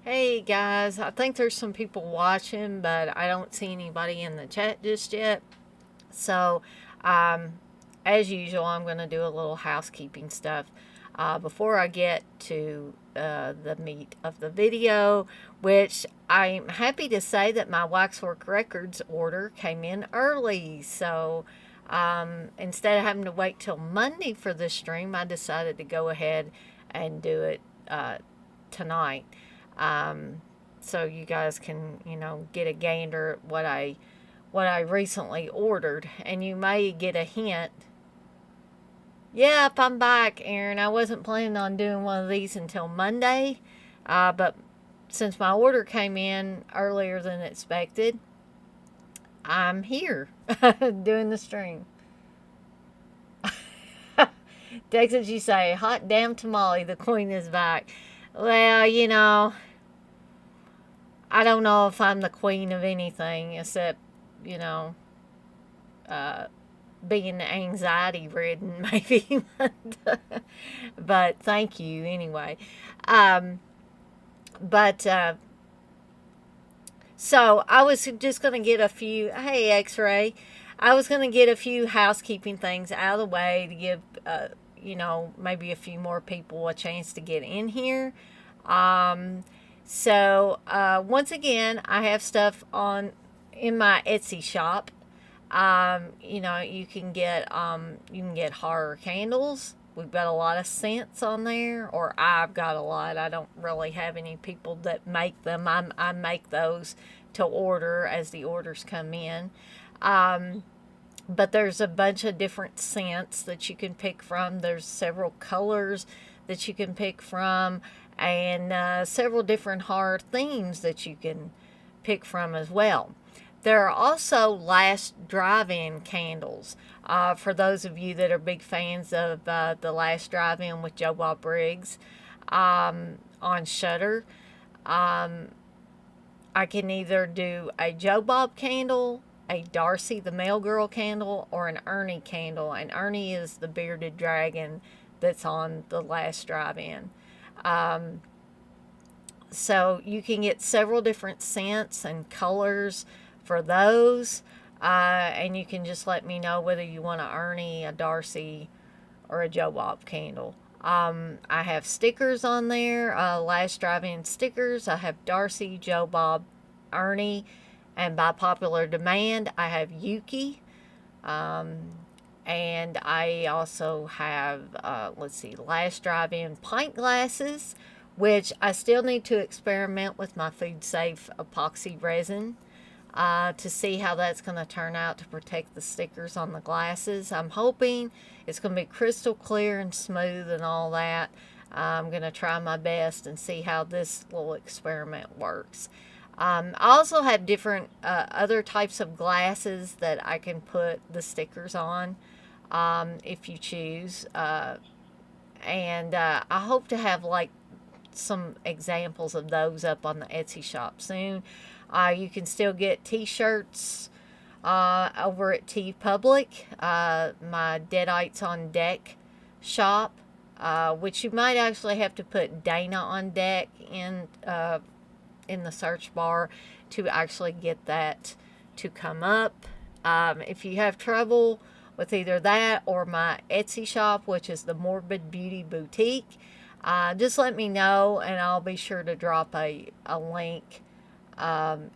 Hey guys, I think there's some people watching, but I don't see anybody in the chat just yet. So, as usual, I'm going to do a little housekeeping stuff before I get to the meat of the video, which I'm happy to say that my Waxwork Records order came in early. So, instead of having to wait till Monday for the stream, I decided to go ahead and do it tonight. So you guys can, get a gander at what I recently ordered, and you may get a hint. Yep, I'm back, Aaron. I wasn't planning on doing one of these until Monday, but since my order came in earlier than expected, I'm here doing the stream. Texas, you say, hot damn tamale, the queen is back. Well, I don't know if I'm the queen of anything except, being anxiety ridden, maybe. But thank you anyway. So I was just going to get a few, hey, X-Ray, I was going to get a few housekeeping things out of the way to give, maybe a few more people a chance to get in here. So once again, I have stuff in my Etsy shop. You can get horror candles. We've got a lot of scents on there, or I've got a lot. I don't really have any people that make them. I make those to order as the orders come in. But there's a bunch of different scents that you can pick from. There's several colors that you can pick from, and several different horror themes that you can pick from as well. There are also Last Drive-In candles. For those of you that are big fans of the Last Drive-In with Joe Bob Briggs on Shudder, I can either do a Joe Bob candle, a Darcy the Mail Girl candle, or an Ernie candle. And Ernie is the bearded dragon that's on the Last Drive-In. So you can get several different scents and colors for those. And you can just let me know whether you want a Ernie, a Darcy, or a Joe Bob candle. I have stickers on there, last drive-in stickers. I have Darcy, Joe Bob, Ernie, and by popular demand, I have Yuki. And I also have, let's see, last drive-in pint glasses, which I still need to experiment with my food safe epoxy resin to see how that's going to turn out to protect the stickers on the glasses. I'm hoping it's going to be crystal clear and smooth and all that. I'm going to try my best and see how this little experiment works. I also have different other types of glasses that I can put the stickers on if you choose. And I hope to have like some examples of those up on the Etsy shop soon. You can still get t-shirts over at TeePublic, my Deadites on Deck shop, which you might actually have to put Dana on Deck in the search bar to actually get that to come up. If you have trouble with either that or my Etsy shop, which is the Morbid Beauty Boutique, just let me know and I'll be sure to drop a link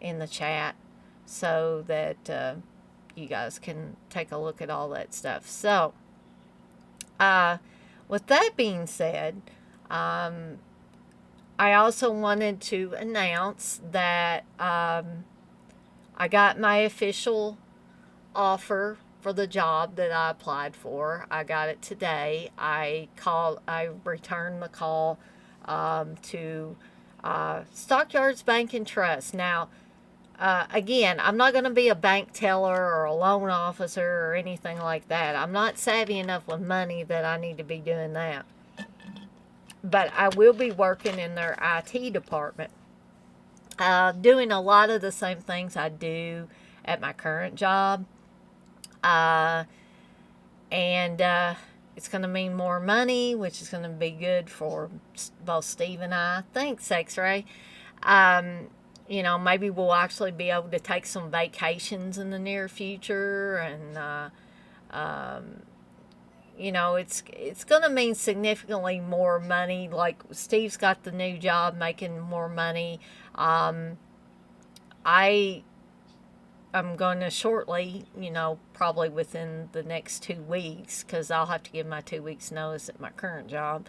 in the chat so that you guys can take a look at all that stuff. So, with that being said, I also wanted to announce that I got my official offer for the job that I applied for. I got it today. I returned the call to Stockyards Bank and Trust. Now, again, I'm not going to be a bank teller or a loan officer or anything like that. I'm not savvy enough with money that I need to be doing that. But I will be working in their IT department, doing a lot of the same things I do at my current job. And it's going to mean more money, which is going to be good for both Steve and I. Thanks, X-Ray. You know, maybe we'll actually be able to take some vacations in the near future. And, you know, it's going to mean significantly more money. Like, Steve's got the new job making more money. I'm going to shortly, you know, probably within the next 2 weeks, because I'll have to give my 2 weeks notice at my current job.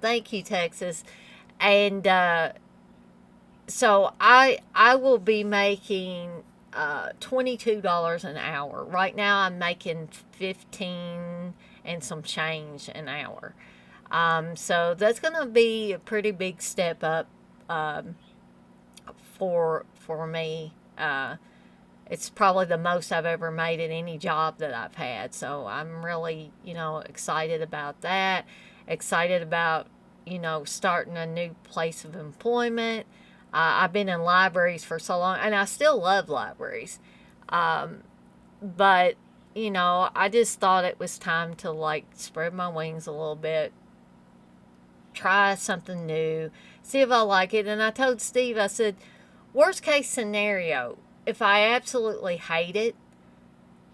Thank you, Texas. And so I will be making $22 an hour. Right now I'm making $15 and some change an hour. So that's going to be a pretty big step up for me. It's probably the most I've ever made at any job that I've had. So I'm really, you know, excited about that. Excited about, you know, starting a new place of employment. I've been in libraries for so long, and I still love libraries. But, you know, I just thought it was time to, like, spread my wings a little bit, try something new, see if I like it. And I told Steve, I said, worst case scenario, if I absolutely hate it,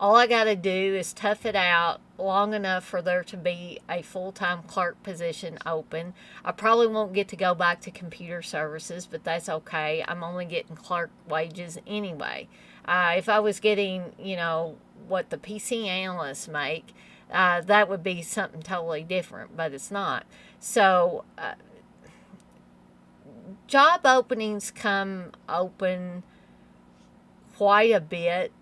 all I got to do is tough it out long enough for there to be a full-time clerk position open. I probably won't get to go back to computer services, but that's okay. I'm only getting clerk wages anyway. If I was getting, you know, what the PC analysts make, that would be something totally different, but it's not. So, job openings come open quite a bit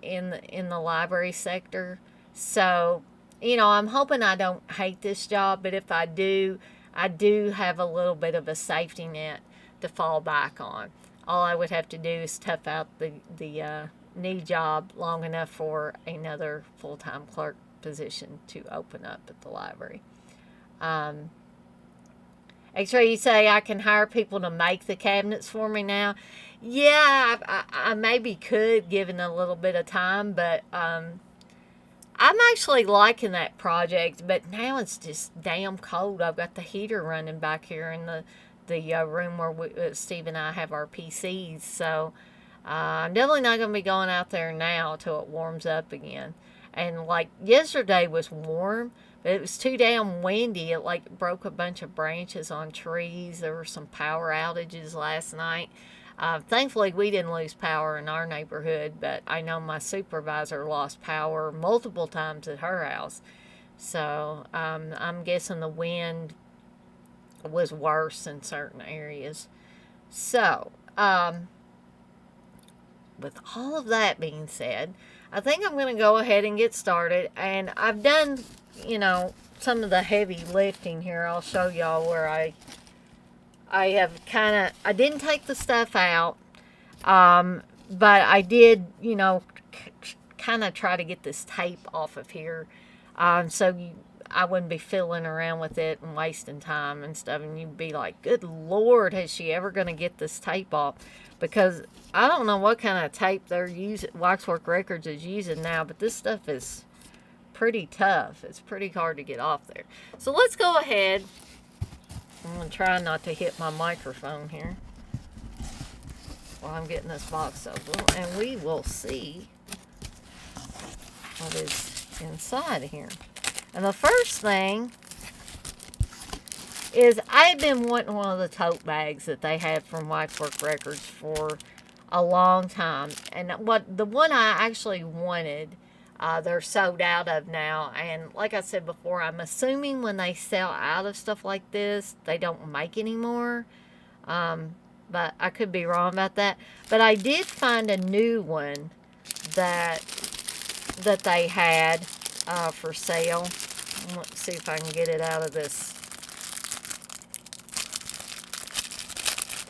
in the library sector. So, you know, I'm hoping I don't hate this job, but if I do have a little bit of a safety net to fall back on. All I would have to do is tough out the new job long enough for another full-time clerk position to open up at the library. X-Ray, you say I can hire people to make the cabinets for me now. Yeah, I maybe could, given a little bit of time, but I'm actually liking that project, but now it's just damn cold. I've got the heater running back here in the room where Steve and I have our PCs, so I'm definitely not going to be going out there now till it warms up again. And like yesterday was warm, but it was too damn windy. It like broke a bunch of branches on trees. There were some power outages last night. Thankfully, we didn't lose power in our neighborhood, but I know my supervisor lost power multiple times at her house. So I'm guessing the wind was worse in certain areas. So, with all of that being said, I think I'm going to go ahead and get started. And I've done, some of the heavy lifting here. I'll show y'all where I have I didn't take the stuff out, but I did, kind of try to get this tape off of here, I wouldn't be fiddling around with it and wasting time and stuff, and you'd be like, good Lord, is she ever going to get this tape off? Because I don't know what kind of tape they're using, Waxwork Records is using now, but this stuff is pretty tough. It's pretty hard to get off there. So let's go ahead. I'm going to try not to hit my microphone here while I'm getting this box open, and we will see what is inside of here. And the first thing is I've been wanting one of the tote bags that they had from Waxwork Records for a long time. And the one I actually wanted, they're sold out of now. And like I said before, I'm assuming when they sell out of stuff like this, they don't make anymore. But I could be wrong about that. But I did find a new one that they had for sale. Let's see if I can get it out of this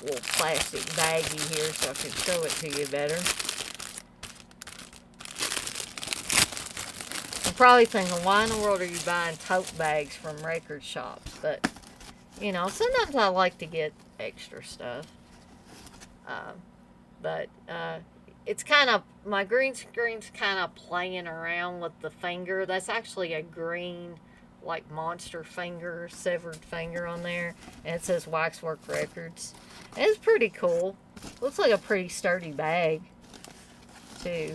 little plastic baggie here so I can show it to you better. I'm probably thinking, why in the world are you buying tote bags from record shops? But, sometimes I like to get extra stuff. It's kind of, my green screen's kind of playing around with the finger. That's actually a green, like, monster finger, severed finger on there. And it says Waxwork Records. And it's pretty cool. Looks like a pretty sturdy bag, too.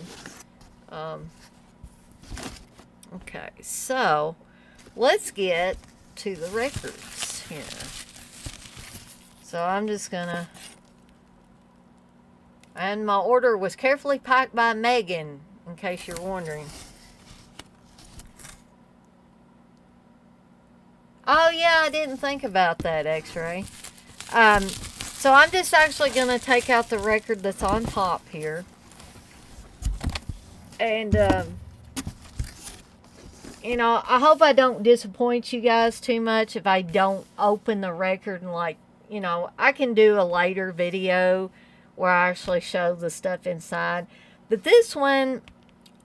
Okay, so let's get to the records here. So I'm just gonna, and my order was carefully packed by Megan, in case you're wondering. Oh yeah, I didn't think about that, X-Ray. So I'm just actually gonna take out the record that's on top here. And, I hope I don't disappoint you guys too much if I don't open the record and I can do a later video where I actually show the stuff inside. But this one,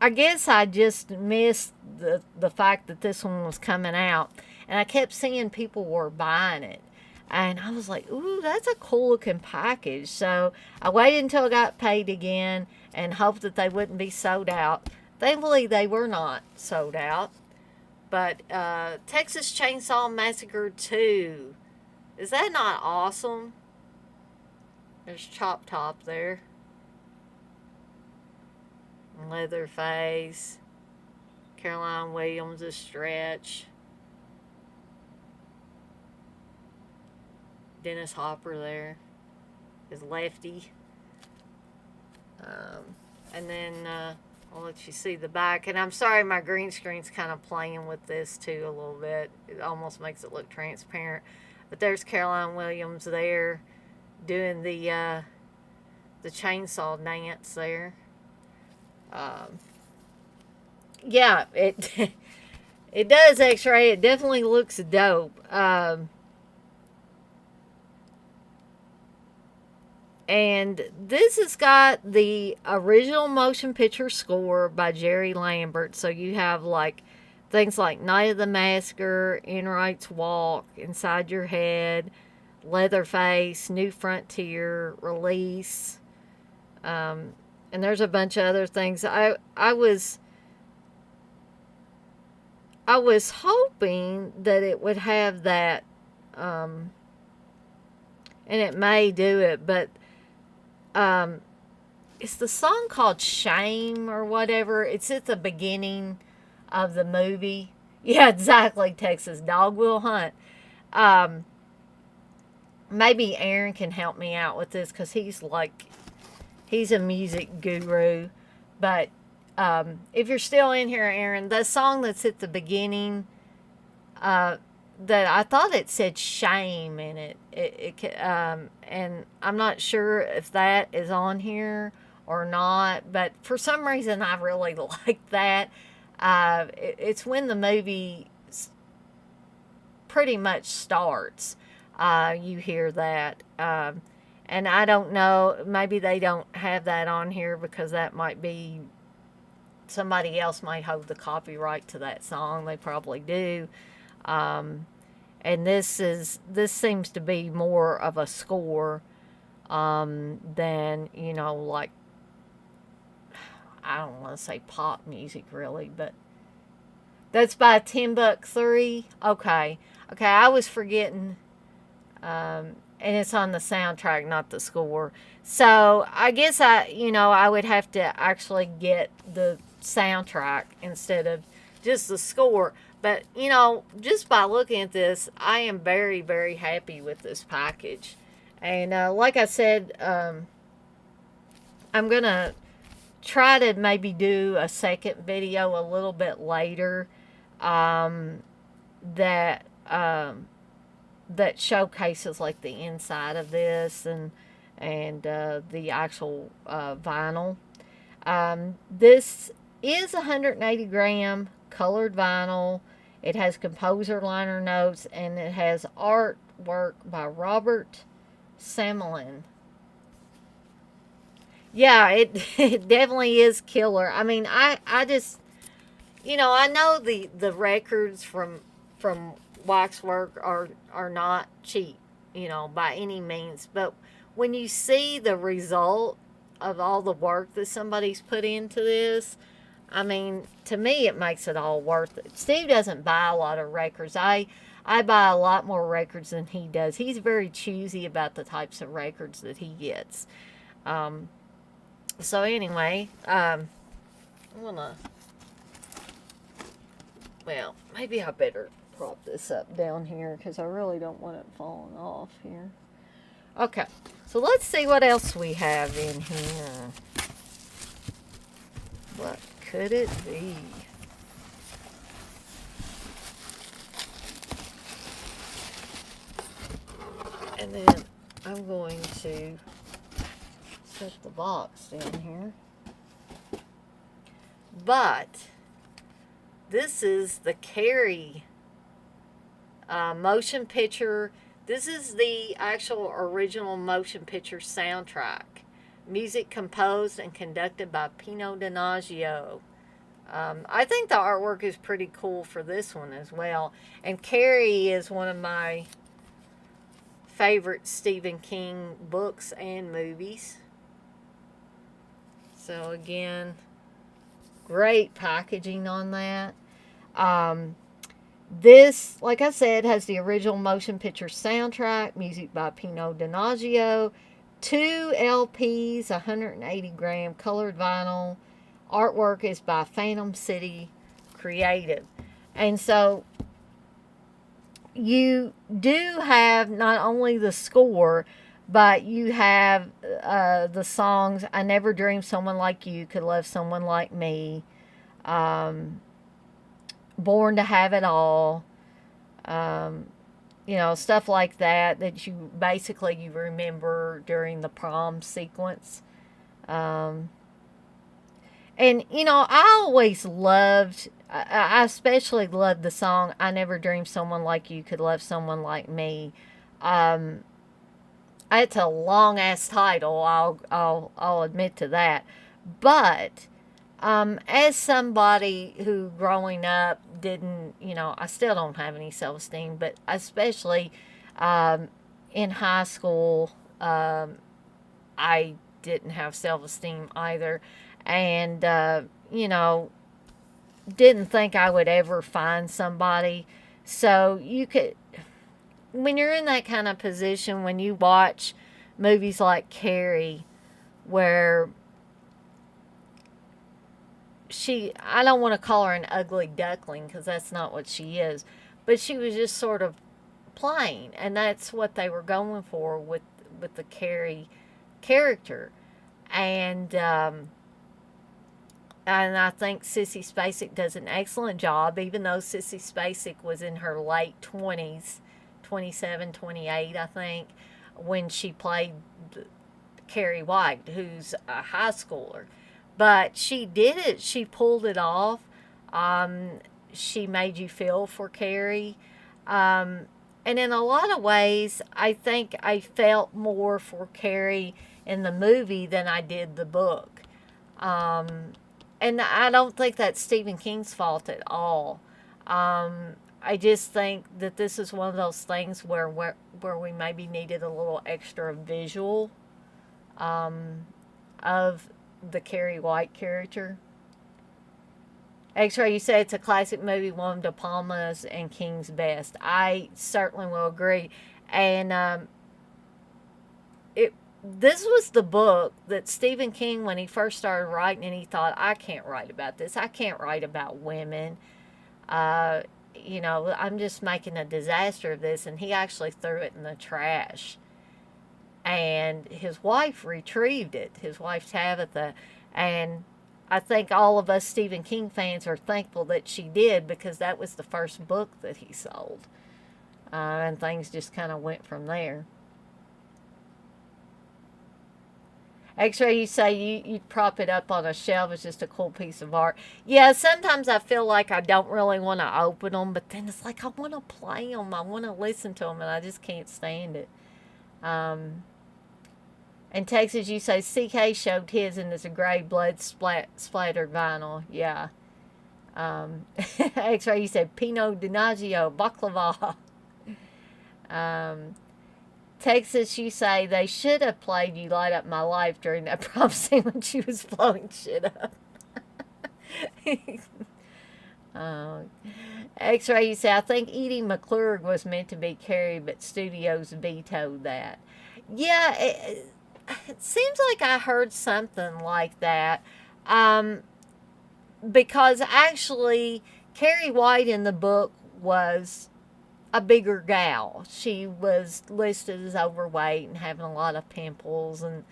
I guess I just missed the fact that this one was coming out. And I kept seeing people were buying it. And I was like, ooh, that's a cool looking package. So I waited until I got paid again and hoped that they wouldn't be sold out. Thankfully, they were not sold out. But Texas Chainsaw Massacre 2. Is that not awesome? There's Chop Top there. Leatherface. Caroline Williams, a Stretch. Dennis Hopper there is Lefty. And then I'll let you see the back. And I'm sorry, my green screen's kind of playing with this too a little bit. It almost makes it look transparent. But there's Caroline Williams there doing the chainsaw dance there. Yeah, it it does, X-Ray. It definitely looks dope. And this has got the original motion picture score by Jerry Lambert. So you have things like Night of the Massacre, Enright's Walk, Inside Your Head, Leatherface, New Frontier, Release. And there's a bunch of other things. I was I was hoping that it would have that, and it may do it, but um, it's the song called Shame or whatever. It's at the beginning of the movie. Yeah, exactly. Texas Dog Will Hunt. Um, Maybe Aaron can help me out with this because he's a music guru. But if you're still in here, Aaron, the song that's at the beginning, that I thought it said shame in it. And I'm not sure if that is on here or not, but for some reason I really like that. It's when the movie pretty much starts. You hear that. And I don't know, maybe they don't have that on here because that might be somebody else might hold the copyright to that song. They probably do. And this seems to be more of a score than, like, I don't want to say pop music really, but that's by Timbuk3. Okay. I was forgetting. And it's on the soundtrack, not the score. So I guess I would have to actually get the soundtrack instead of just the score. But, just by looking at this, I am very, very happy with this package. And like I said, I'm going to try to maybe do a second video a little bit later that showcases like the inside of this and the actual vinyl. This is 180 gram colored vinyl. It has composer liner notes and it has artwork by Robert Samelin. Yeah, it definitely is killer. I mean, I just, I know the records from Waxwork are not cheap, by any means. But when you see the result of all the work that somebody's put into this, I mean, to me, it makes it all worth it. Steve doesn't buy a lot of records. I buy a lot more records than he does. He's very choosy about the types of records that he gets. So anyway, I'm gonna, well, maybe I better prop this up down here because I really don't want it falling off here. Okay, so let's see what else we have in here. What could it be? And then I'm going to set the box down here. But this is the Carrie motion picture. This is the actual original motion picture soundtrack. Music composed and conducted by Pino Donaggio. I think the artwork is pretty cool for this one as well. And Carrie is one of my favorite Stephen King books and movies. So again, great packaging on that. This, like I said, has the original motion picture soundtrack, music by Pino Donaggio, 2 LPs, 180 gram colored vinyl. Artwork is by Phantom City Creative. And so you do have not only the score, but you have the songs I Never Dreamed Someone Like You Could Love Someone Like Me, Born to Have It All, stuff like that you basically you remember during the prom sequence. And, I always loved, I especially loved the song I Never Dreamed Someone Like You Could Love Someone Like Me. It's a long-ass title, I'll admit to that. But as somebody who growing up didn't, I still don't have any self-esteem, but especially in high school, I didn't have self-esteem either. And, didn't think I would ever find somebody. So you could, when you're in that kind of position, when you watch movies like Carrie, where I don't want to call her an ugly duckling because that's not what she is, but she was just sort of plain, and that's what they were going for with the Carrie character. And and I think Sissy Spacek does an excellent job, even though Sissy Spacek was in her late 20s, 27, 28, I think, when she played Carrie White, who's a high schooler. But she did it. She pulled it off. Um, she made you feel for Carrie. Um, and in a lot of ways, I think I felt more for Carrie in the movie than I did the book. Um, and I don't think that's Stephen King's fault at all. I just think that this is one of those things where we maybe needed a little extra visual of the Carrie White character. X-Ray, you say it's a classic movie, one of De Palma's and King's best. I certainly will agree. And this was the book that Stephen King, when he first started writing, and he thought, I can't write about this. I can't write about women. Uh, I'm just making a disaster of this. And he actually threw it in the trash. And his wife retrieved it, his wife Tabitha. And I think all of us Stephen King fans are thankful that she did, because that was the first book that he sold. And things just kind of went from there. X-Ray, you say you'd prop it up on a shelf. It's just a cool piece of art. Yeah, sometimes I feel like I don't really want to open them, but then it's like I want to play them. I want to listen to them, and I just can't stand it. In Texas, you say CK showed his, and it's a gray blood splattered vinyl. Yeah. X-Ray, you said Pinot Donaggio, baklava. Texas, you say they should have played You Light Up My Life during that prom scene when she was blowing shit up. X-Ray, you say, I think Edie McClurg was meant to be Carrie, but studios vetoed that. Yeah, it seems like I heard something like that. Because actually, Carrie White in the book was a bigger gal. She was listed as overweight and having a lot of pimples and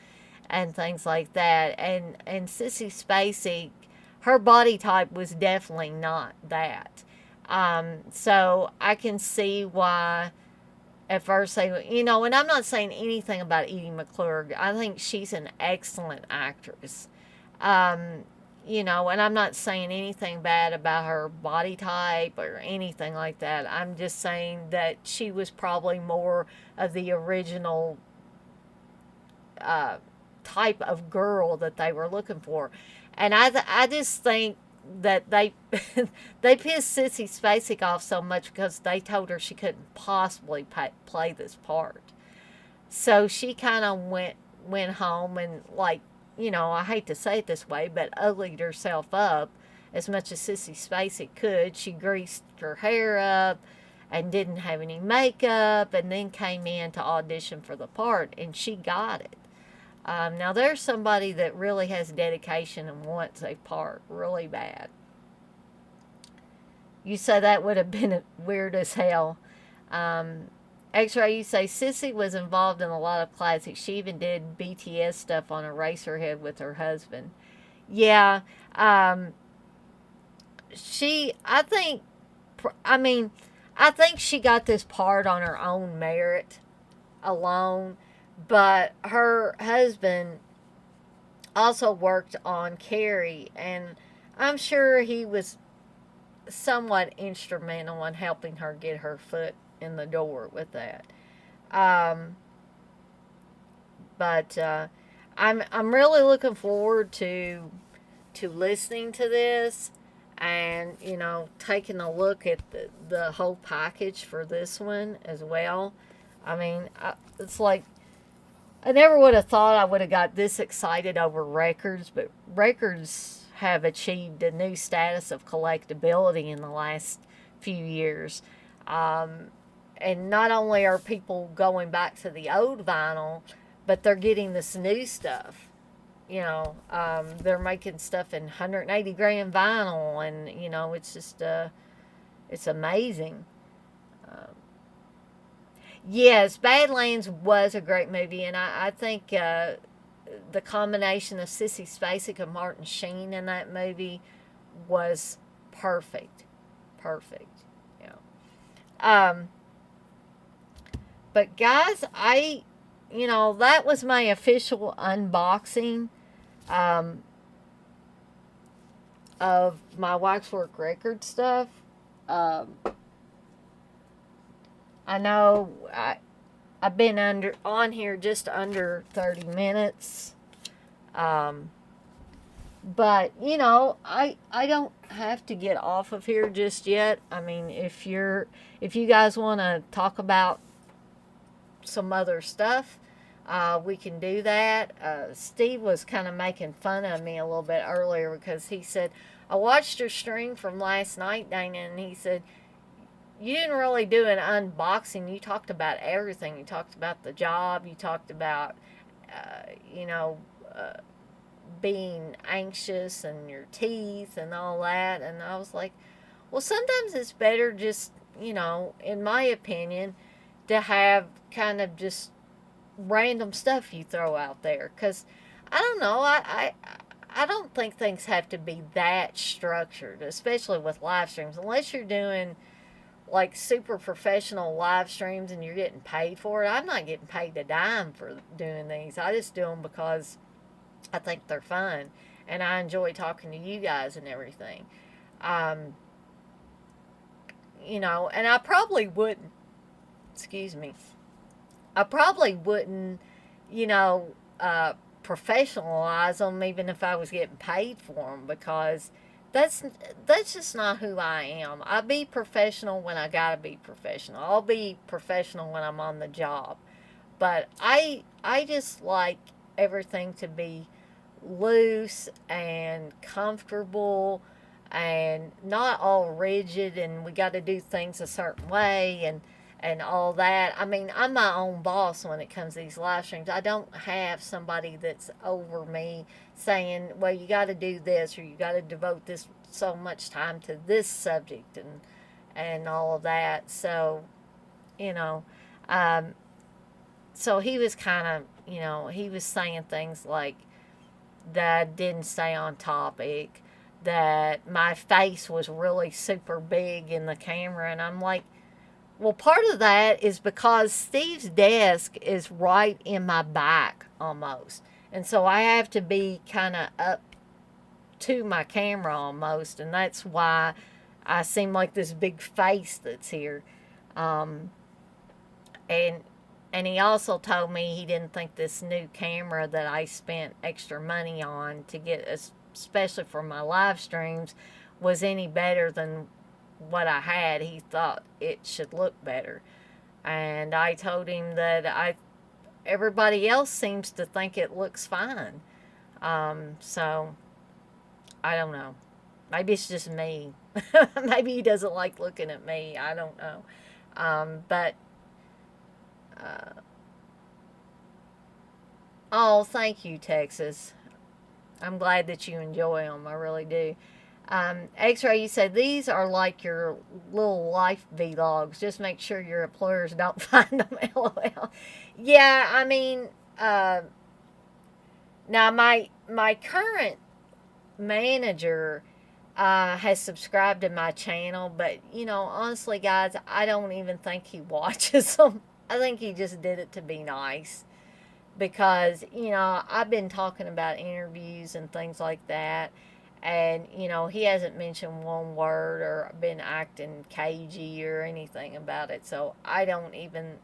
things like that. And Sissy Spacek, her body type was definitely not that. So I can see why at first they, and I'm not saying anything about Edie McClurg. I think she's an excellent actress. And I'm not saying anything bad about her body type or anything like that. I'm just saying that she was probably more of the original type of girl that they were looking for. And I just think that they they pissed Sissy Spacek off so much because they told her she couldn't possibly play this part. So she kind of went home and, like, I hate to say it this way, but uglied herself up as much as Sissy Spacek could. She greased her hair up and didn't have any makeup, and then came in to audition for the part, and she got it. Now, there's somebody that really has dedication and wants a part really bad. You say that would have been weird as hell. X-Ray, you say Sissy was involved in a lot of classics. She even did BTS stuff on Eraserhead with her husband. Yeah, I think she got this part on her own merit alone, but her husband also worked on Carrie, and I'm sure he was somewhat instrumental in helping her get her foot in the door with that. But I'm really looking forward to listening to this, and taking a look at the whole package for this one as well. It's like I never would have thought I would have got this excited over Records, but Records have achieved a new status of collectability in the last few years. And not only are people going back to the old vinyl, but they're getting this new stuff. They're making stuff in 180 gram vinyl, and it's just it's amazing. Yes, Badlands was a great movie, and I think the combination of Sissy Spacek and Martin Sheen in that movie was perfect. Perfect. Yeah. But guys, that was my official unboxing of my Waxwork Records stuff. I know I've been on here just under 30 minutes. But I don't have to get off of here just yet. I mean, if you guys want to talk about some other stuff, we can do that. Steve was kind of making fun of me a little bit earlier because he said, I watched your stream from last night, Dana, and he said, you didn't really do an unboxing. You talked about everything. You talked about the job. You talked about, being anxious and your teeth and all that. And I was like, well, sometimes it's better just, in my opinion, to have kind of just random stuff you throw out there. Because, I don't know, I don't think things have to be that structured, especially with live streams, unless you're doing like super professional live streams and you're getting paid for it. I'm not getting paid a dime for doing these. I just do them because I think they're fun and I enjoy talking to you guys and everything. And I probably wouldn't, I probably wouldn't, professionalize them even if I was getting paid for them, because that's just not who I am. I be professional when I gotta be professional. I'll be professional when I'm on the job. But I just like everything to be loose and comfortable and not all rigid and we got to do things a certain way and all that. I mean, I'm my own boss when it comes to these live streams. I don't have somebody that's over me saying, well, you got to do this or you got to devote this so much time to this subject and all of that. So, so he was kind of, he was saying things like that I didn't stay on topic, that my face was really super big in the camera. And I'm like, well, part of that is because Steve's desk is right in my back almost. And so I have to be kind of up to my camera almost. And that's why I seem like this big face that's here. And he also told me he didn't think this new camera that I spent extra money on to get, especially for my live streams, was any better than what I had. He thought it should look better. And I told him that everybody else seems to think it looks fine. So, I don't know. Maybe it's just me. Maybe he doesn't like looking at me. I don't know. But oh, thank you, Texas. I'm glad that you enjoy them. I really do. X-Ray, you said these are like your little life vlogs. Just make sure your employers don't find them. LOL. Yeah, I mean, now my current manager has subscribed to my channel, but honestly, guys, I don't even think he watches them. I think he just did it to be nice. Because, I've been talking about interviews and things like that. And, he hasn't mentioned one word or been acting cagey or anything about it. So I don't even,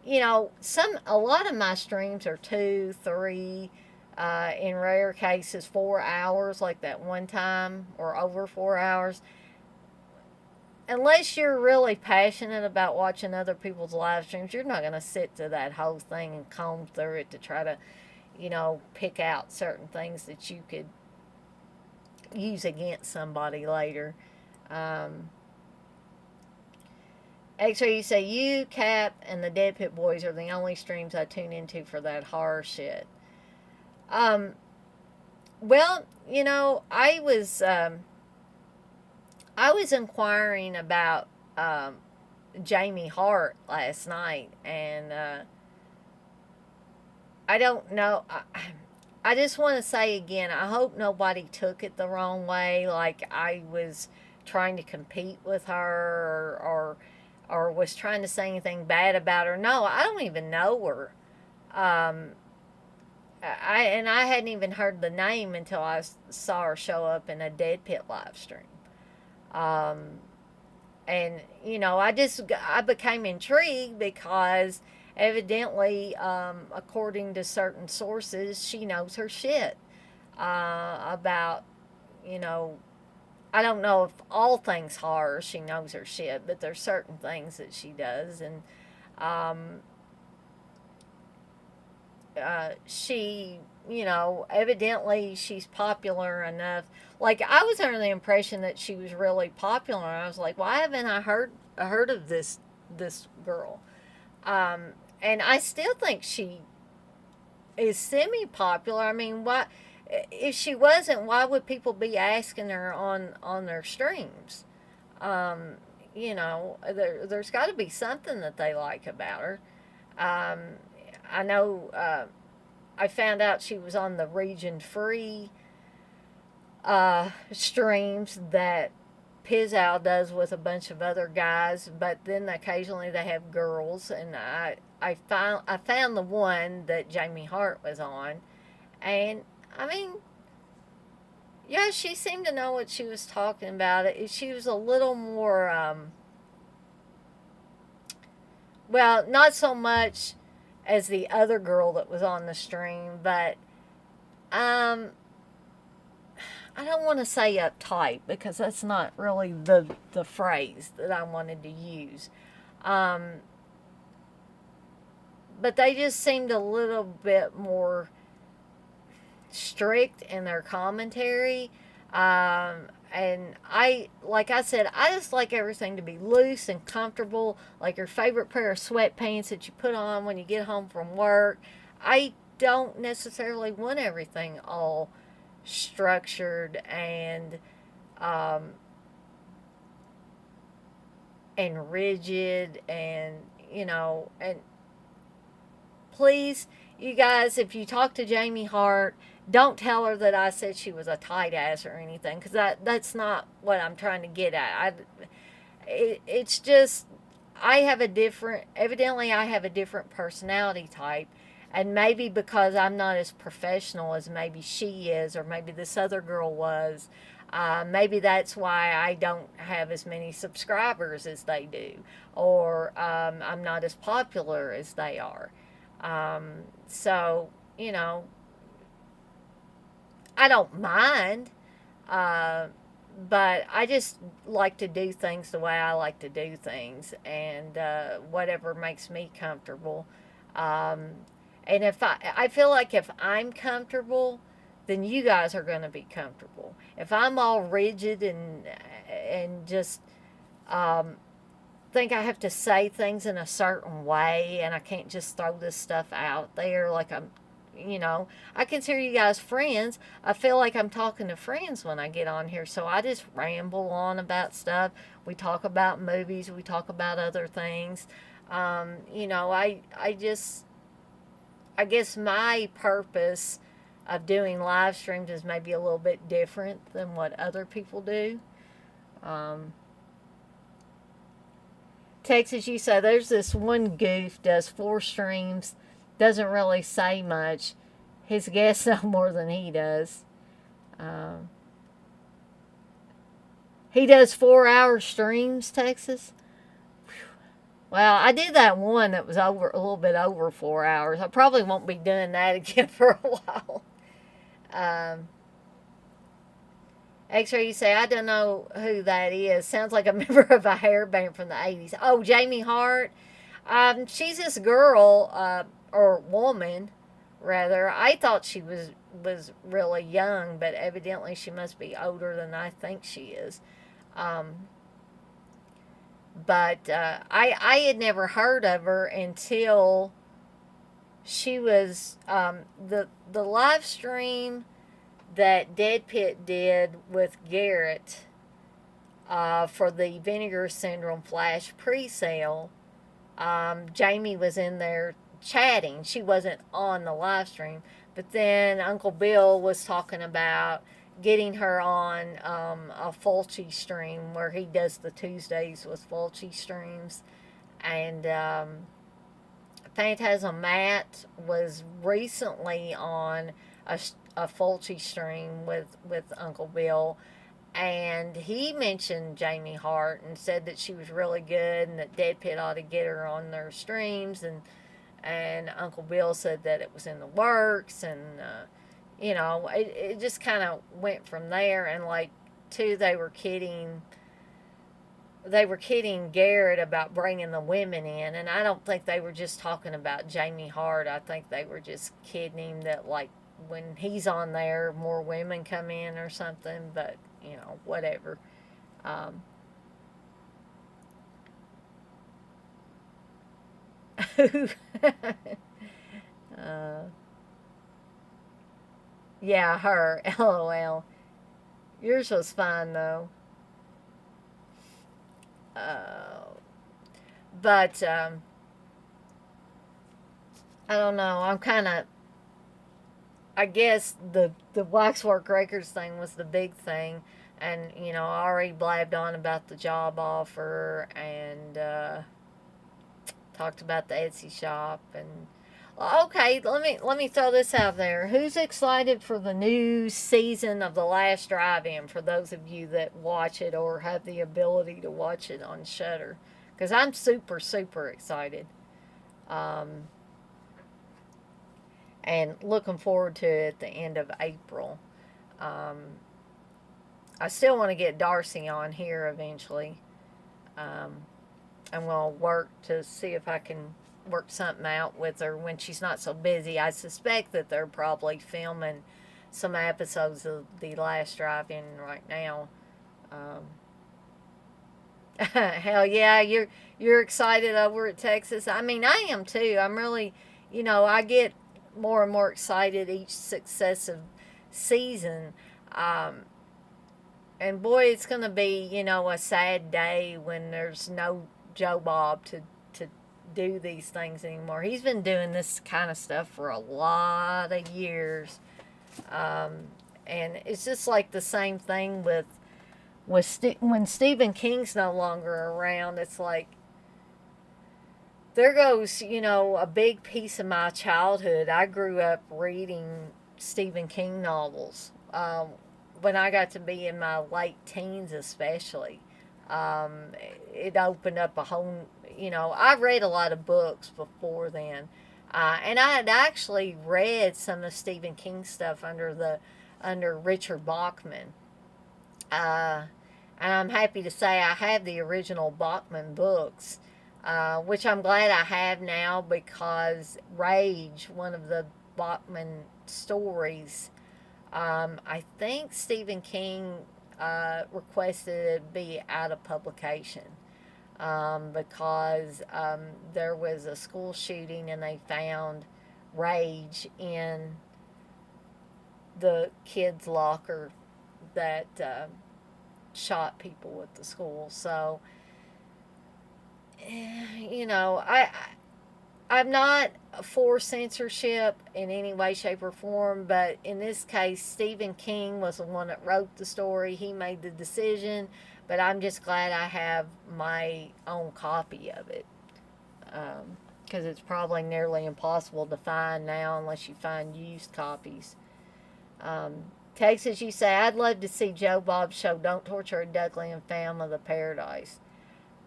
a lot of my streams are 2, 3, in rare cases 4 hours, like that one time, or over 4 hours. Unless you're really passionate about watching other people's live streams, you're not going to sit to that whole thing and comb through it to try to, pick out certain things that you could use against somebody later. Um, X-Ray, you say you, Cap, and the Dead Pit Boys are the only streams I tune into for that horror shit. Um, well, I was inquiring about Jamie Hart last night, and I don't know. I just want to say again, I hope nobody took it the wrong way, like I was trying to compete with her, or was trying to say anything bad about her. No, I don't even know her. Um, I hadn't even heard the name until I saw her show up in a Dead Pit live stream. Um, and I became intrigued because evidently, according to certain sources, she knows her shit about, you know, I don't know if all things horror she knows her shit, but there's certain things that she does, and um, she, evidently she's popular enough. Like, I was under the impression that she was really popular. I was like, why haven't I heard of this girl? And I still think she is semi-popular. I mean, why? If she wasn't, why would people be asking her on their streams? There's got to be something that they like about her. Um, I know. I found out she was on the Region Free streams that Pizzow does with a bunch of other guys, but then occasionally they have girls, and I found the one that Jamie Hart was on, and I mean, yeah, she seemed to know what she was talking about. She was a little more, well, not so much as the other girl that was on the stream, but um, I don't want to say uptight because that's not really the phrase that I wanted to use. Um, but they just seemed a little bit more strict in their commentary. And like I said, I just like everything to be loose and comfortable, like your favorite pair of sweatpants that you put on when you get home from work. I don't necessarily want everything all structured um, and rigid, and please, you guys, if you talk to Jamie Hart, don't tell her that I said she was a tight ass or anything, because that's not what I'm trying to get at. It's just, evidently I have a different personality type, and maybe because I'm not as professional as maybe she is, or maybe this other girl was, maybe that's why I don't have as many subscribers as they do, or I'm not as popular as they are. So, I don't mind, but I just like to do things the way I like to do things, and whatever makes me comfortable. Um, and if I feel like if I'm comfortable, then you guys are going to be comfortable. If I'm all rigid and just um, think I have to say things in a certain way, and I can't just throw this stuff out there like I consider you guys friends. I feel like I'm talking to friends when I get on here, so I just ramble on about stuff. We talk about movies, we talk about other things. I guess my purpose of doing live streams is maybe a little bit different than what other people do. Um, Texas, you say there's this one goof, does 4 streams, doesn't really say much. His guests know more than he does. Um, he does 4-hour streams, Texas. Well, I did that one that was a little bit over 4 hours. I probably won't be doing that again for a while. Um, X-Ray, you say, I don't know who that is. Sounds like a member of a hair band from the 80s. Oh, Jamie Hart. She's this girl, or woman. rather. I thought she was really young, but evidently she must be older than I think she is. Um, but I had never heard of her until she was the live stream that Dead Pit did with Garrett for the Vinegar Syndrome Flash pre-sale. Jamie was in there chatting. She wasn't on the live stream, but then Uncle Bill was talking about getting her on a Fulci stream where he does the Tuesdays with Fulci streams, and Phantasm Matt was recently on a Fulci stream with Uncle Bill, and he mentioned Jamie Hart and said that she was really good and that Dead Pit ought to get her on their streams, and Uncle Bill said that it was in the works, and it just kind of went from there. And like too, they were kidding Garrett about bringing the women in, and I don't think they were just talking about Jamie Hart. I think they were just kidding him that like when he's on there, more women come in or something. But whatever. Um, uh, yeah, her. LOL. Yours was fine though. Uh, but I don't know. I'm kind of. I guess the Waxwork Records thing was the big thing, and I already blabbed on about the job offer and talked about the Etsy shop. And okay, let me throw this out there. Who's excited for the new season of The Last Drive-In? For those of you that watch it or have the ability to watch it on Shudder, because I'm super super excited. Um, and looking forward to it at the end of April. Um, I still want to get Darcy on here eventually. Um, I'm going to work to see if I can work something out with her when she's not so busy. I suspect that they're probably filming some episodes of The Last Drive-In right now. Um, hell yeah, you're excited over at Texas. I mean, I am too. I'm really, I get more and more excited each successive season. Um, and boy, it's going to be, a sad day when there's no Joe Bob to do these things anymore. He's been doing this kind of stuff for a lot of years. Um, and it's just like the same thing with when Stephen King's no longer around. It's like, there goes, a big piece of my childhood. I grew up reading Stephen King novels when I got to be in my late teens, especially. It opened up a whole, I read a lot of books before then. And I had actually read some of Stephen King's stuff under Richard Bachman. Uh, and I'm happy to say I have the original Bachman books, which I'm glad I have now because Rage, one of the Bachman stories, I think Stephen King requested it be out of publication because there was a school shooting and they found Rage in the kids' locker that shot people at the school. So, I'm not for censorship in any way, shape, or form, but in this case, Stephen King was the one that wrote the story. He made the decision, but I'm just glad I have my own copy of it because it's probably nearly impossible to find now unless you find used copies. Um, Texas, you say, I'd love to see Joe Bob's show, Don't Torture a Duckling and Phantom of the Paradise.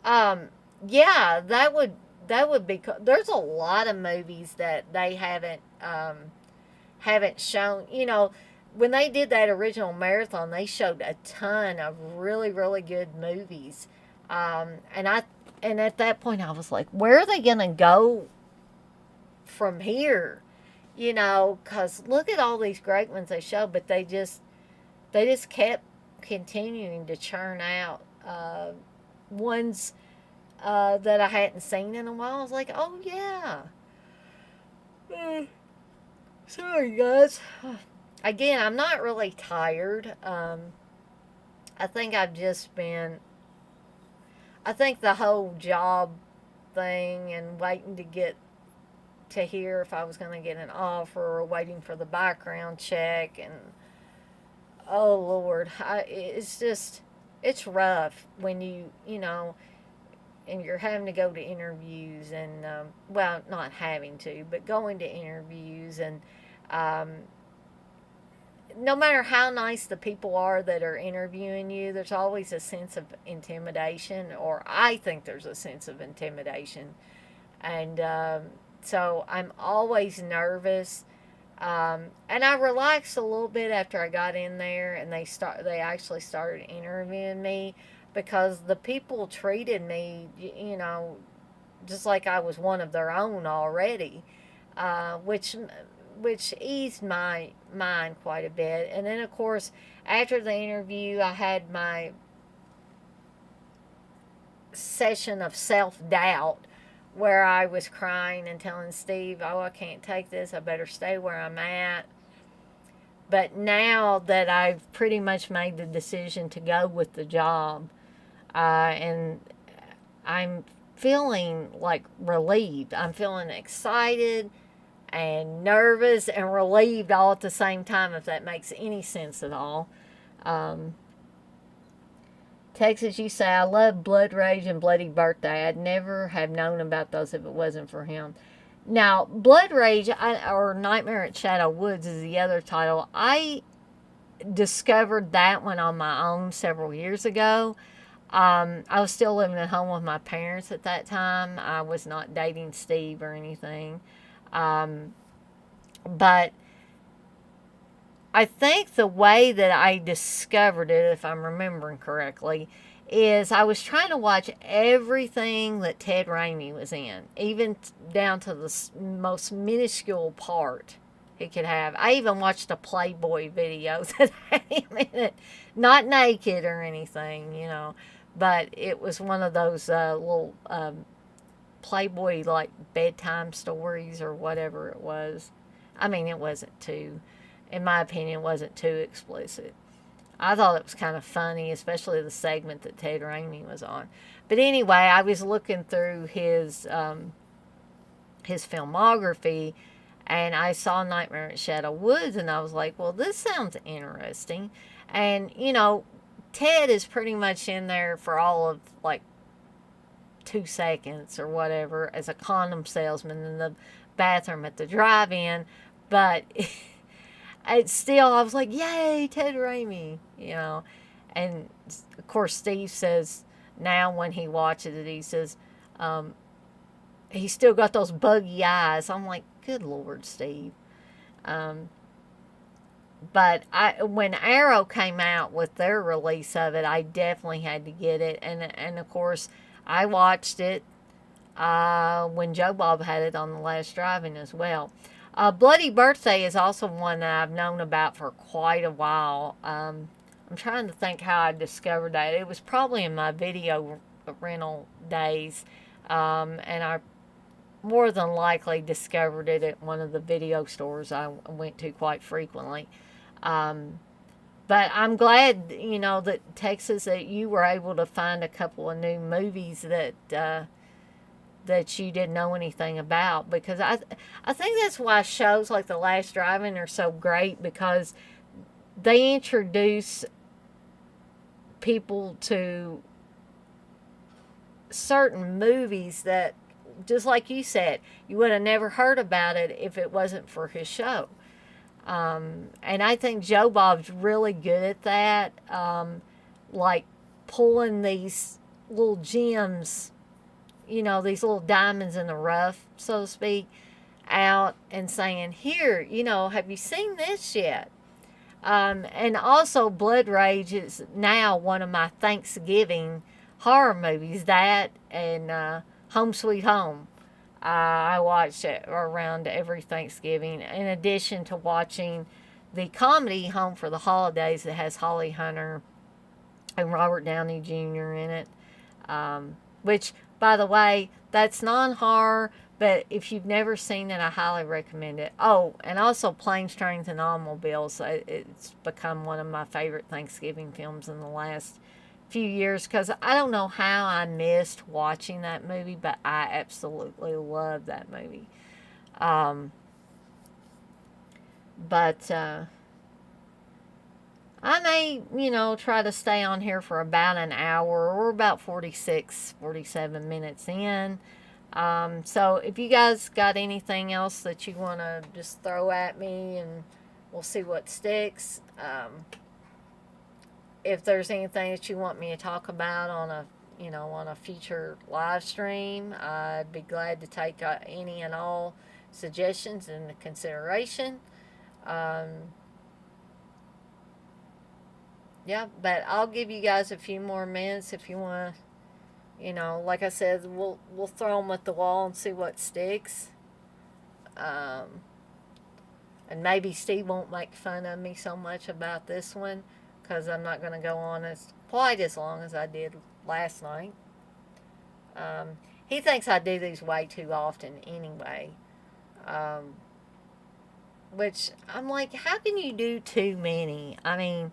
Um, yeah, that would be. There's a lot of movies that they haven't shown. When they did that original marathon, they showed a ton of really really good movies. And at that point, I was like, where are they gonna go from here? You know, because look at all these great ones they showed, but they just kept continuing to churn out ones that I hadn't seen in a while. I was like, oh yeah. Sorry, guys. Again, I'm not really tired. I think I've just been. I think the whole job thing and waiting to get to hear if I was going to get an offer or waiting for the background check and oh Lord, it's just it's rough when you know and you're having to go to interviews and well not having to but going to interviews and um, no matter how nice the people are that are interviewing you, there's always a sense of intimidation, or I think there's a sense of intimidation. And so I'm always nervous. And I relaxed a little bit after I got in there and they actually started interviewing me because the people treated me, you know, just like I was one of their own already, which eased my mind quite a bit. And then, of course, after the interview, I had my session of self doubt where I was crying and telling Steve, oh, I can't take this. I better stay where I'm at. But now that I've pretty much made the decision to go with the job, and I'm feeling like relieved. I'm feeling excited and nervous and relieved all at the same time, if that makes any sense at all. Texas, you say, I love Blood Rage and Bloody Birthday. I'd never have known about those if it wasn't for him. Now, Blood Rage or Nightmare at Shadow Woods is the other title. I discovered that one on my own several years ago. I was still living at home with my parents at that time. I was not dating Steve or anything. But I think the way that I discovered it, if I'm remembering correctly, is I was trying to watch everything that Ted Raimi was in, even down to the most minuscule part he could have. I even watched a Playboy video that had him in it, not naked or anything, you know, but it was one of those little Playboy like bedtime stories or whatever it was. I mean, it wasn't too, in my opinion, it wasn't too explicit. I thought it was kind of funny, especially the segment that Ted Raimi was on. But anyway, I was looking through his filmography, and I saw Nightmare at Shadow Woods, and I was like, well, this sounds interesting. And, you know, Ted is pretty much in there for all of, like, 2 seconds or whatever as a condom salesman in the bathroom at the drive-in. But it's still, I was like, yay, Ted Raimi, you know. And, of course, Steve says now when he watches it, he says, he's still got those buggy eyes. I'm like, good Lord, Steve. But when Arrow came out with their release of it, I definitely had to get it. And of course, I watched it when Joe Bob had it on the last drive-in as well. Bloody Birthday is also one that I've known about for quite a while. I'm trying to think how I discovered that. It was probably in my video rental days. And I more than likely discovered it at one of the video stores I went to quite frequently. But I'm glad, you know, that Texas, that you were able to find a couple of new movies that that you didn't know anything about, because I think that's why shows like The Last Drive-In are so great, because they introduce people to certain movies that, just like you said, you would have never heard about it if it wasn't for his show. And I think Joe Bob's really good at that, like pulling these little gems, you know, these little diamonds in the rough, so to speak, out and saying, here, you know, have you seen this yet? And also Blood Rage is now one of my Thanksgiving horror movies, that and Home Sweet Home. I watch it around every Thanksgiving, in addition to watching the comedy Home for the Holidays that has Holly Hunter and Robert Downey Jr. in it. Which, by the way, that's non-horror, but if you've never seen it, I highly recommend it. Oh, and also Planes, Trains, and Automobiles. It's become one of my favorite Thanksgiving films in the last few years, because I don't know how I missed watching that movie, but I absolutely love that movie. Um, but I may, try to stay on here for about an hour. We're about 46, 47 minutes in. So if you guys got anything else that you want to just throw at me, and we'll see what sticks. If there's anything that you want me to talk about on a future live stream, I'd be glad to take any and all suggestions into consideration. Um, yeah, but I'll give you guys a few more minutes if you want to. Like I said, we'll throw them at the wall and see what sticks. Um, and maybe Steve won't make fun of me so much about this one, because I'm not going to go on as quite as long as I did last night. He thinks I do these way too often anyway. Um, which I'm like, how can you do too many? I mean,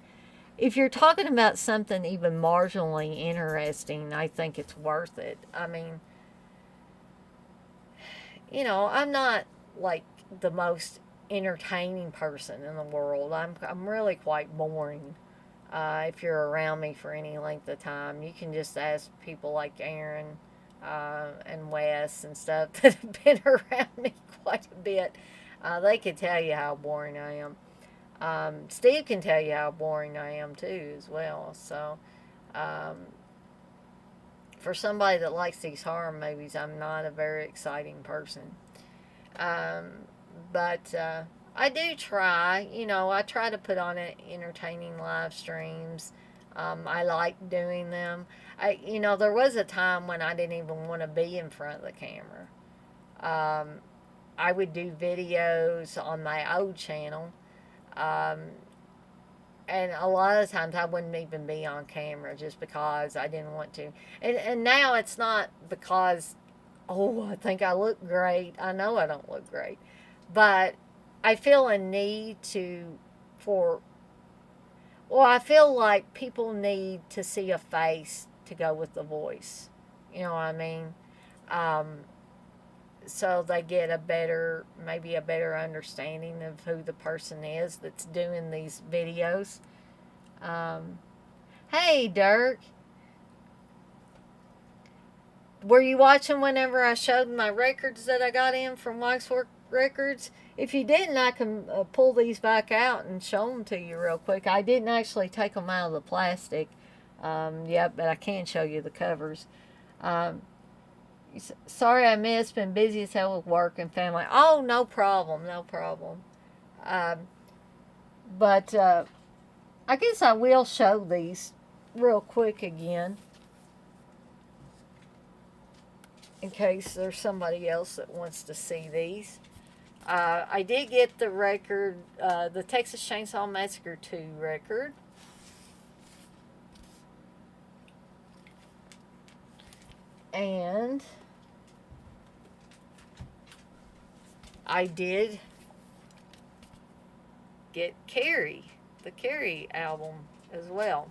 if you're talking about something even marginally interesting, I think it's worth it. I mean, I'm not like the most entertaining person in the world. I'm really quite boring. If you're around me for any length of time, you can just ask people like Aaron and Wes and stuff that have been around me quite a bit. They could tell you how boring I am. Steve can tell you how boring I am too, as well. So, um, for somebody that likes these horror movies, I'm not a very exciting person. Um, but I do try. I try to put on entertaining live streams. I like doing them. There was a time when I didn't even want to be in front of the camera. Um, I would do videos on my old channel. Um, and a lot of times I wouldn't even be on camera just because I didn't want to. And now it's not because, oh, I think I look great. I know I don't look great. But I feel a need for, well, I feel like people need to see a face to go with the voice. You know what I mean? Um, so they get maybe a better understanding of who the person is that's doing these videos. Um, hey, Dirk, were you watching whenever I showed my records that I got in from Waxwork Records? If you didn't, I can pull these back out and show them to you real quick. I didn't actually take them out of the plastic. But I can show you the covers. Um, Sorry I missed. Been busy as hell with work and family. Oh, no problem. No problem. Um, but I guess I will show these real quick again, in case there's somebody else that wants to see these. I did get the record, the Texas Chainsaw Massacre 2 record. And I did get the Carrie album as well.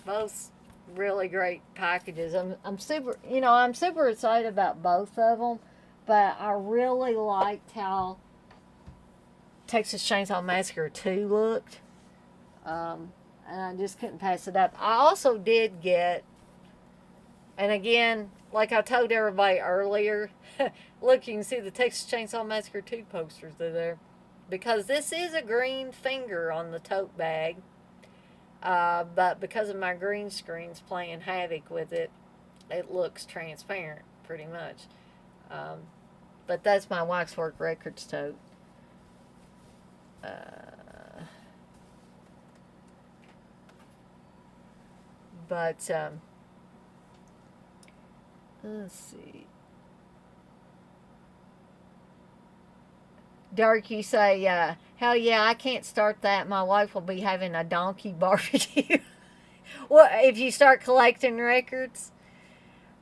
Both really great packages. I'm super excited about both of them, but I really liked how Texas Chainsaw Massacre 2 looked. And I just couldn't pass it up. I also did get, and again, like I told everybody earlier, look, you can see the Texas Chainsaw Massacre 2 posters that are there. Because this is a green finger on the tote bag. But because of my green screens playing havoc with it, it looks transparent, pretty much. But that's my Waxwork Records tote. But let's see. Derek, you say, hell yeah, I can't start that. My wife will be having a donkey barbecue. Well, if you start collecting records.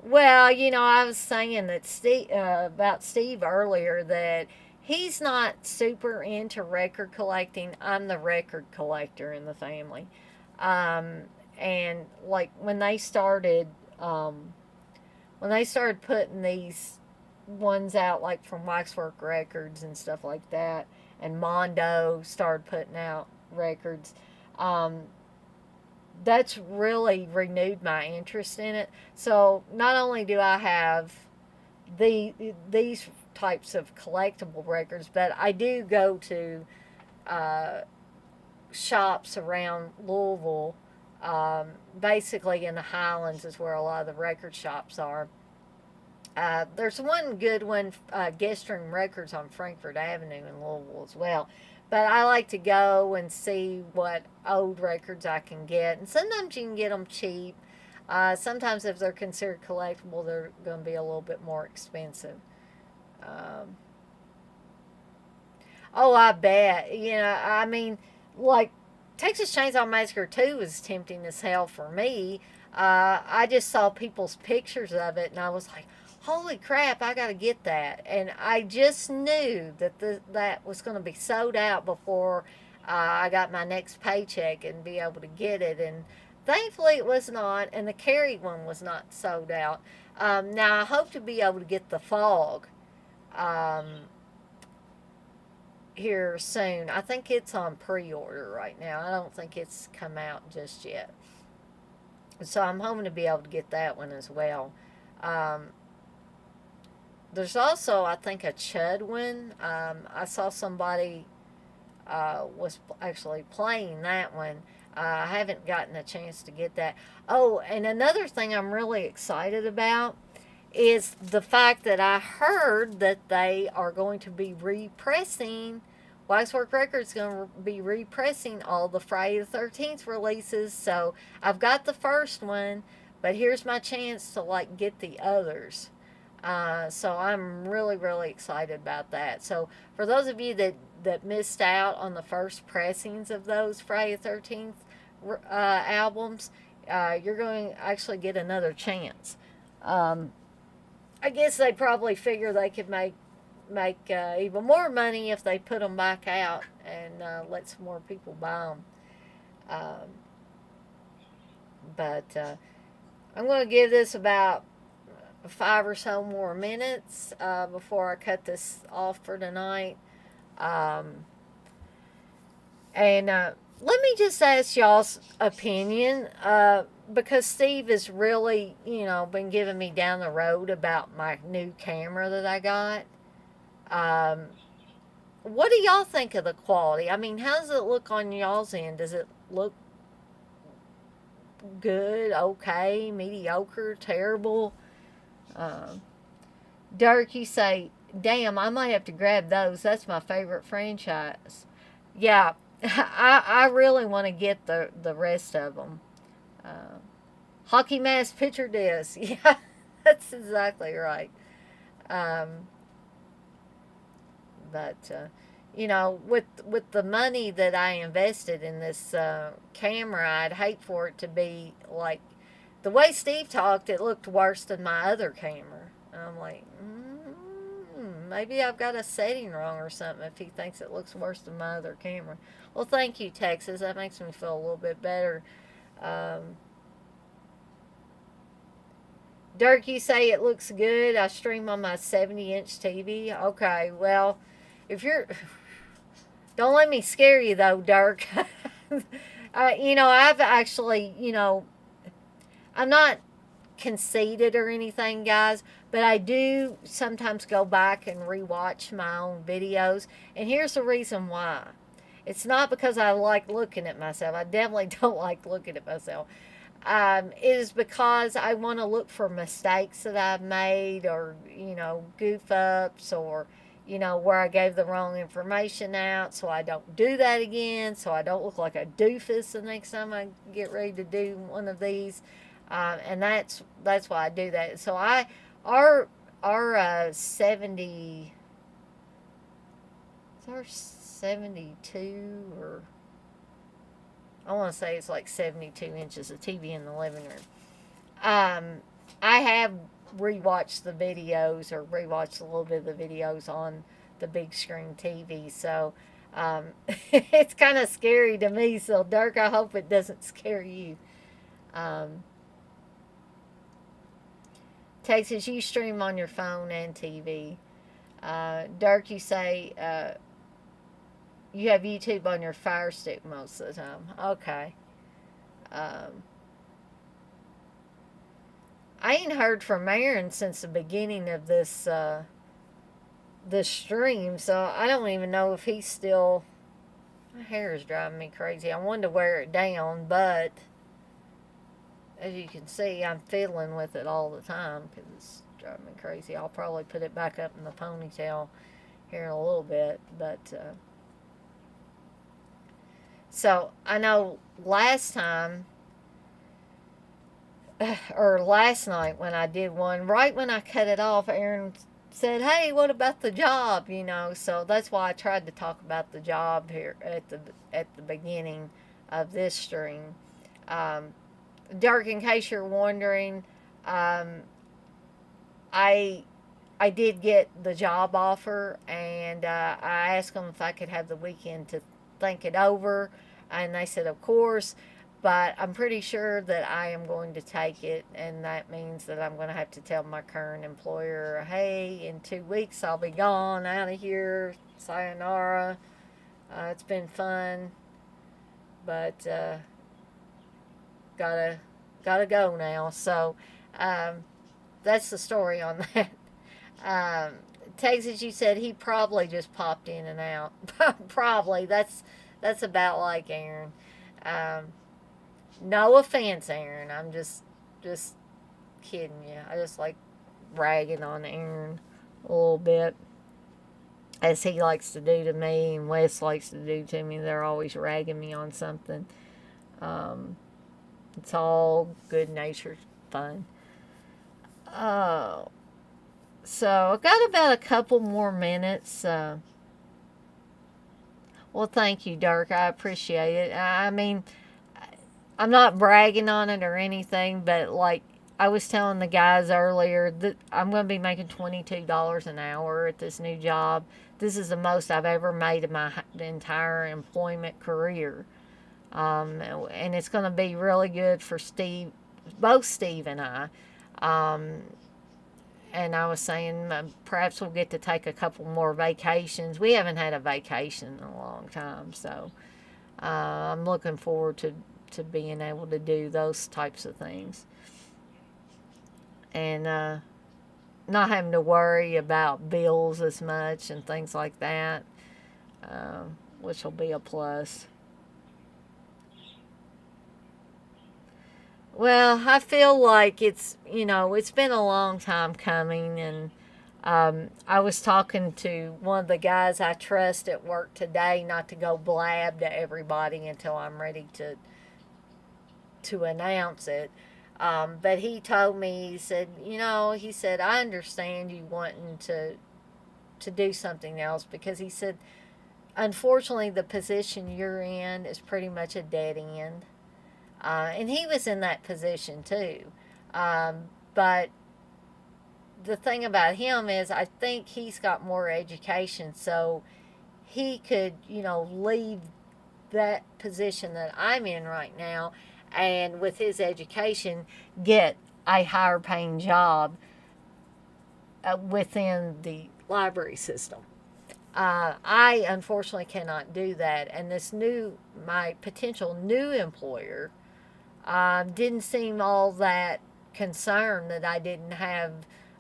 Well, I was saying that about Steve earlier that he's not super into record collecting. I'm the record collector in the family. Um, and like when they started putting these ones out, like from Waxwork Records and stuff like that, and Mondo started putting out records. Um, that's really renewed my interest in it. So not only do I have these types of collectible records, but I do go to uh, shops around Louisville. Basically, in the Highlands is where a lot of the record shops are. There's one good one, Guest Room Records on Frankfort Avenue in Louisville as well. But I like to go and see what old records I can get. And sometimes you can get them cheap. Sometimes if they're considered collectible, they're going to be a little bit more expensive. Um, oh, I bet. I mean, like, Texas Chainsaw Massacre 2 was tempting as hell for me. I just saw people's pictures of it, and I was like, holy crap, I got to get that. And I just knew that that was going to be sold out before I got my next paycheck and be able to get it. And thankfully it was not, and the Carrie one was not sold out. Now I hope to be able to get the Fog um, here soon. I think it's on pre-order right now. I don't think it's come out just yet. So I'm hoping to be able to get that one as well. Um, There's also, I think, a Chud one. I saw somebody was actually playing that one. I haven't gotten a chance to get that. Oh, and another thing I'm really excited about is the fact that I heard that they are going to be repressing, Waxwork Records is going to be repressing all the Friday the 13th releases. So I've got the first one, but here's my chance to like get the others. So I'm really, really excited about that. So for those of you that missed out on the first pressings of those Friday the 13th albums, you're going to actually get another chance. I guess they probably figure they could make even more money if they put them back out and let some more people buy them. Um, but I'm going to give this about 5 or so more minutes before I cut this off for tonight. And let me just ask y'all's opinion because Steve has really, been giving me down the road about my new camera that I got. What do y'all think of the quality? I mean, how does it look on y'all's end? Does it look good, okay, mediocre, terrible? Derek, you say, damn, I might have to grab those. That's my favorite franchise. Yeah, I really want to get the rest of them. Hockey mask picture disc. Yeah, that's exactly right. Um, but with the money that I invested in this camera, I'd hate for it to be like the way Steve talked. It looked worse than my other camera. And I'm like, maybe I've got a setting wrong or something if he thinks it looks worse than my other camera. Well, thank you, Texas. That makes me feel a little bit better. Dirk, you say it looks good. I stream on my 70-inch TV. Okay, well, if you're... Don't let me scare you, though, Dirk. I've actually, I'm not conceited or anything, guys, but I do sometimes go back and rewatch my own videos. And here's the reason why. It's not because I like looking at myself. I definitely don't like looking at myself. It is because I want to look for mistakes that I've made or, goof ups or, where I gave the wrong information out so I don't do that again, so I don't look like a doofus the next time I get ready to do one of these. And that's why I do that. So our 70 There's 72, or I want to say it's like 72 inches of TV in the living room. I have rewatched the videos, or rewatched a little bit of the videos on the big screen TV. So it's kind of scary to me. So, Dirk, I hope it doesn't scare you. Um, Texas, you stream on your phone and TV. Dirk, you say you have YouTube on your Fire Stick most of the time. Okay. Um, I ain't heard from Aaron since the beginning of this stream, so I don't even know if he's still. My hair is driving me crazy. I wanted to wear it down, but as you can see, I'm fiddling with it all the time because it's driving me crazy. I'll probably put it back up in the ponytail here in a little bit, but so I know last time, or last night when I did one, right when I cut it off, Aaron said, "Hey, what about the job?" You know, so that's why I tried to talk about the job here at the beginning of this stream. Um, Dirk, in case you're wondering, um, I I did get the job offer, and I asked them if I could have the weekend to think it over, and they said, of course. But I'm pretty sure that I am going to take it, and that means that I'm going to have to tell my current employer, hey, in 2 weeks I'll be gone, out of here, sayonara. It's been fun, but gotta gotta go now. So um, that's the story on that. Um, Texas, you said he probably just popped in and out. Probably. That's about like Aaron. Um, no offense, Aaron. I'm just kidding you. I just like ragging on Aaron a little bit, as he likes to do to me, and Wes likes to do to me. They're always ragging me on something. Um, it's all good natured fun. Oh, so I've got about a couple more minutes. Well, thank you, Dirk. I appreciate it. I mean, I'm not bragging on it or anything, but like I was telling the guys earlier, that I'm going to be making $22 an hour at this new job. This is the most I've ever made in my entire employment career. And it's going to be really good for Steve, both Steve and I. Um, and I was saying perhaps we'll get to take a couple more vacations. We haven't had a vacation in a long time, so I'm looking forward to being able to do those types of things, and not having to worry about bills as much and things like that, which will be a plus. Well, I feel like it's been a long time coming, and I was talking to one of the guys I trust at work today, not to go blab to everybody until I'm ready to announce it. But he told me, he said, I understand you wanting to do something else, because he said, unfortunately, the position you're in is pretty much a dead end. And he was in that position too. But the thing about him is, I think he's got more education, so he could, leave that position that I'm in right now, and with his education, get a higher paying job within the library system. I unfortunately cannot do that, and my potential new employer didn't seem all that concerned that I didn't have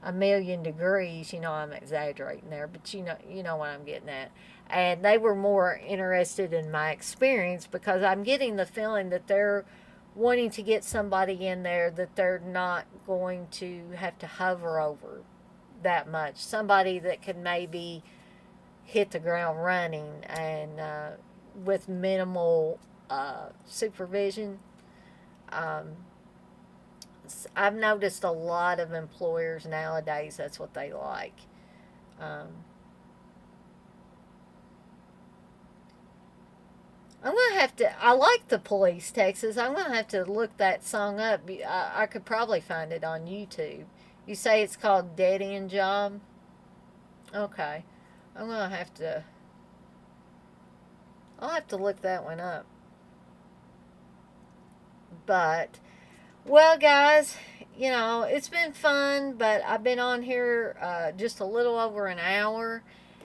a million degrees. I'm exaggerating there, but you know what I'm getting at. And they were more interested in my experience, because I'm getting the feeling that they're wanting to get somebody in there that they're not going to have to hover over that much. Somebody that can maybe hit the ground running, and with minimal supervision. Um, I've noticed a lot of employers nowadays, that's what they like. Um, I'm gonna have to. I like the Police, Texas. I'm gonna have to look that song up. I could probably find it on YouTube. You say it's called Dead End Job? Okay. I'm gonna have to. I'll have to look that one up. But, well, guys, it's been fun, but I've been on here just a little over an hour.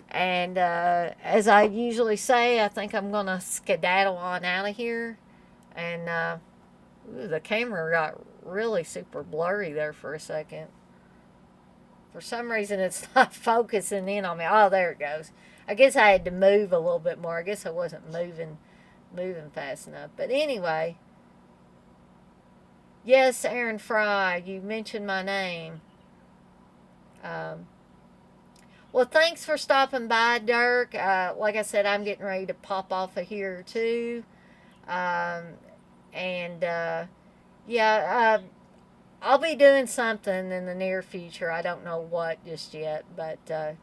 And as I usually say, I think I'm going to skedaddle on out of here. And the camera got really super blurry there for a second. For some reason, it's not focusing in on me. Oh, there it goes. I guess I had to move a little bit more. I guess I wasn't moving fast enough. But anyway, yes, Aaron Fry, you mentioned my name. Well, thanks for stopping by, Dirk. Like I said, I'm getting ready to pop off of here too. Um, and yeah, I'll be doing something in the near future. I don't know what just yet, but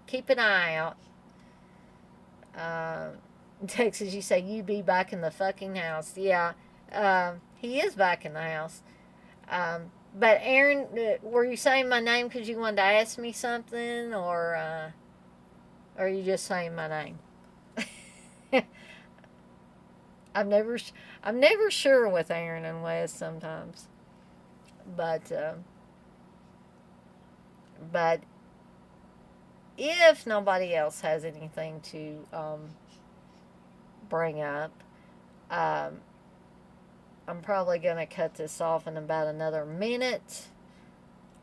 keep an eye out. Texas, you say you be back in the fucking house. Yeah, he is back in the house. But Aaron, were you saying my name because you wanted to ask me something, or are you just saying my name? I'm never, I'm never sure with Aaron and Wes sometimes, but but if nobody else has anything to bring up, um, I'm probably going to cut this off in about another minute.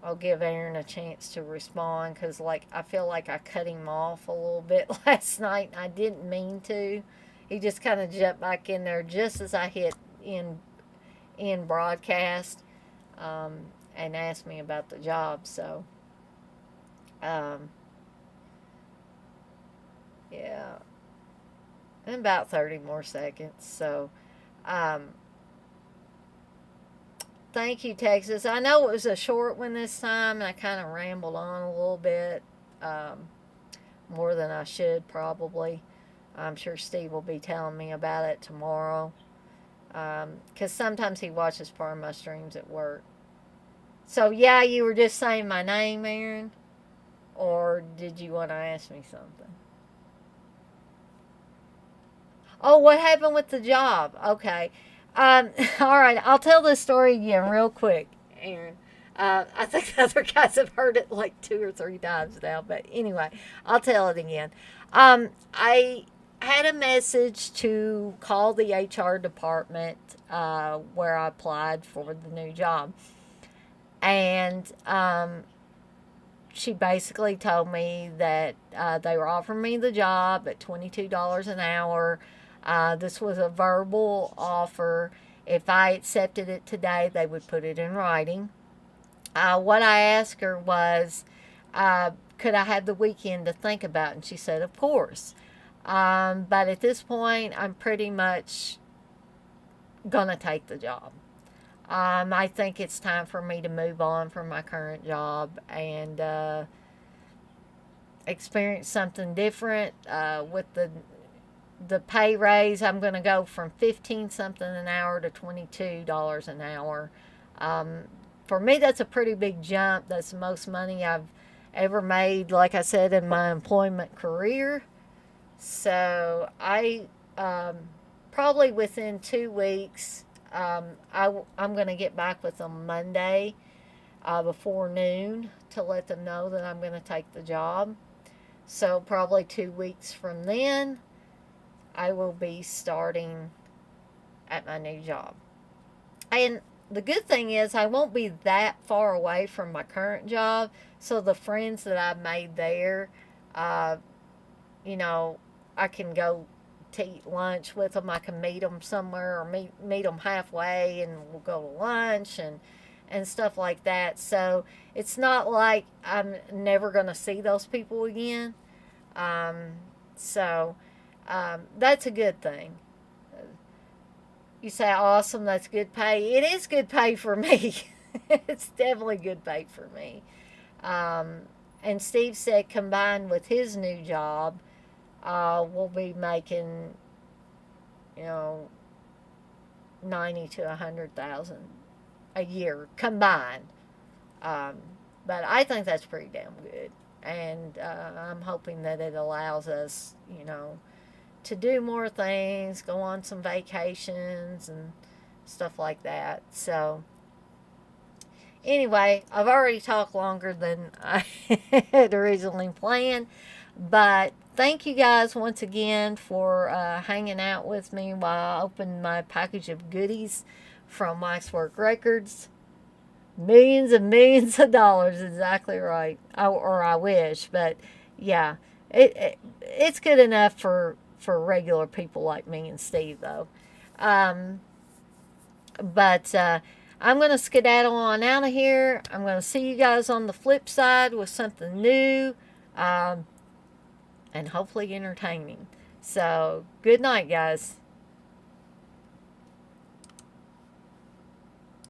I'll give Aaron a chance to respond because, like, I feel like I cut him off a little bit last night. And I didn't mean to. He just kind of jumped back in there just as I hit in broadcast, and asked me about the job. So, um, yeah, in about 30 more seconds. So, um, thank you, Texas. I know it was a short one this time, and I kind of rambled on a little bit, more than I should probably. I'm sure Steve will be telling me about it tomorrow, because sometimes he watches part of my streams at work. So, yeah, you were just saying my name, Aaron? Or did you want to ask me something? Oh, what happened with the job? Okay. All right, I'll tell this story again real quick, Aaron. I think the other guys have heard it like 2 or 3 times now, but anyway, I'll tell it again. I had a message to call the HR department where I applied for the new job, and she basically told me that they were offering me the job at $22 an hour. This was a verbal offer. If I accepted it today, they would put it in writing. What I asked her was, could I have the weekend to think about it? And she said, of course. But at this point, I'm pretty much going to take the job. I think it's time for me to move on from my current job and experience something different. With the pay raise, I'm going to go from 15 something an hour to $22 an hour. For me, that's a pretty big jump. That's the most money I've ever made, like I said, in my employment career. So I probably within 2 weeks, I'm going to get back with them Monday before noon to let them know that I'm going to take the job. So probably 2 weeks from then, I will be starting at my new job. And the good thing is I won't be that far away from my current job. So the friends that I've made there, you know, I can go to eat lunch with them. I can meet them somewhere or meet them halfway and we'll go to lunch and stuff like that. So it's not like I'm never going to see those people again. So that's a good thing. You say, awesome, that's good pay. It is good pay for me. It's definitely good pay for me. And Steve said combined with his new job, we'll be making, know, 90 to 100,000 a year combined. Um, but I think that's pretty damn good. And I'm hoping that it allows us, you know, to do more things, go on some vacations and stuff like that. So, anyway, I've already talked longer than I had originally planned. But thank you guys once again for hanging out with me while I opened my package of goodies from Waxwork Records. Millions and millions of dollars, exactly right. Or I wish, but yeah, it's good enough for regular people like me and Steve, though. Um, but I'm going to skedaddle on out of here. I'm going to see you guys on the flip side with something new um, and hopefully entertaining. So, good night, guys.